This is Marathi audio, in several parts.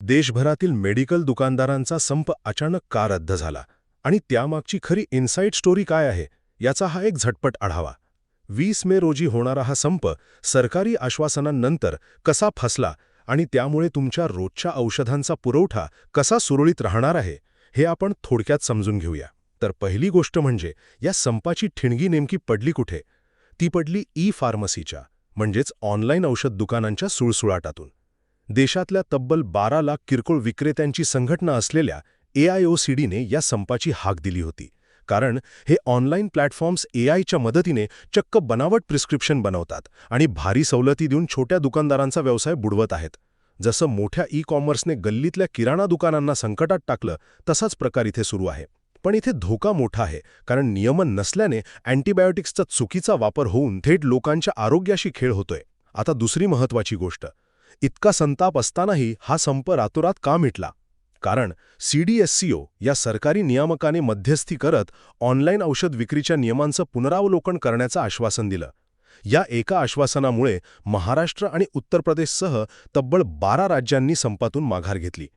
देशभरातील मेडिकल दुकानदारांचा संप अचानक का रद्द झाला आणि त्यामागची खरी इनसाइड स्टोरी काय आहे याचा हा एक झटपट आढावा. 20 मे रोजी होणारा हा संप सरकारी आश्वासनांनंतर कसा फसला आणि त्यामुळे तुमच्या रोजच्या औषधांचा पुरवठा कसा सुरळीत राहणार आहे हे आपण थोडक्यात समजून घेऊया. तर पहिली गोष्ट म्हणजे या संपाची ठिणगी नेमकी पडली कुठे? ती पडली फार्मसीच्या म्हणजेच ऑनलाईन औषध दुकानांच्या सुळसुळाटातून. देशातल्या तब्बल 12 लाख किरकोळ विक्रेत्यांची संघटना असलेल्या AIOCDने या संपाची हाक दिली होती. कारण हे ऑनलाईन प्लॅटफॉर्म्स AIच्या मदतीने चक्क बनावट प्रिस्क्रिप्शन बनवतात आणि भारी सवलती देऊन छोट्या दुकानदारांचा व्यवसाय बुडवत आहेत. जसं मोठ्या कॉमर्सने गल्लीतल्या किराणा दुकानांना संकटात टाकलं तसाच प्रकार इथे सुरू आहे. पण इथे धोका मोठा आहे, कारण नियमन नसल्याने अँटीबायोटिक्सचा चुकीचा वापर होऊन थेट लोकांच्या आरोग्याशी खेळ होतोय. आता दुसरी महत्त्वाची गोष्ट, इतका संताप असतानाही हा संप रातोरात का मिटला? कारण CDSCO या सरकारी नियामकाने मध्यस्थी करत ऑनलाईन औषध विक्रीच्या नियमांचं पुनरावलोकन करण्याचं आश्वासन दिलं. या एका आश्वासनामुळे महाराष्ट्र आणि उत्तर प्रदेशसह तब्बल 12 राज्यांनी संपातून माघार घेतली.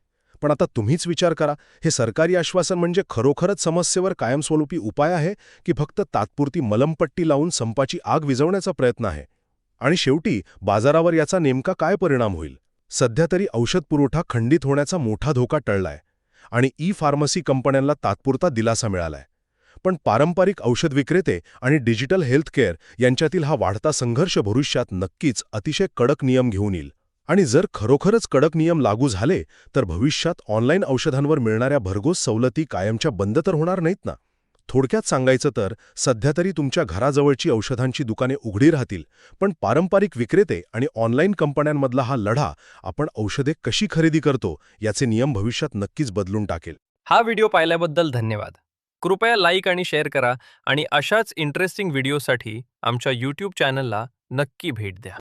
पण आता तुम्हीच विचार करा, हे सरकारी आश्वासन म्हणजे खरोखरच समस्येवर कायमस्वरूपी उपाय आहे की फक्त तात्पुरती मलमपट्टी लावून संपाची आग विझवण्याचा प्रयत्न आहे? आणि शेवटी बाजारावर याचा नेमका काय परिणाम होईल? सध्या तरी औषध पुरवठा खंडित होण्याचा मोठा धोका टळलाय आणि फार्मसी कंपन्यांना तात्पुरता दिलासा मिळालाय. पण पारंपरिक औषध विक्रेते आणि डिजिटल हेल्थकेअर यांच्यातील हा वाढता संघर्ष भविष्यात नक्कीच अतिशय कडक नियम घेऊन येईल. आणि जर खरोखरच कडक नियम लागू झाले तर भविष्यात ऑनलाईन औषधांवर मिळणाऱ्या भरघोस सवलती कायमच्या बंद तर होणार नाहीत ना? थोडक्यात सांगायचं तर सध्या तरी तुमच्या घराजवळची औषधांची दुकाने उघडी राहतील, पण पारंपरिक विक्रेते आणि ऑनलाईन कंपन्यांमधला हा लढा आपण औषधे कशी खरेदी करतो याचे नियम भविष्यात नक्कीच बदलून टाकेल. हा व्हिडिओ पाहिल्याबद्दल धन्यवाद. कृपया लाईक आणि शेअर करा आणि अशाच इंटरेस्टिंग व्हिडिओसाठी आमच्या YouTube चॅनलला नक्की भेट द्या.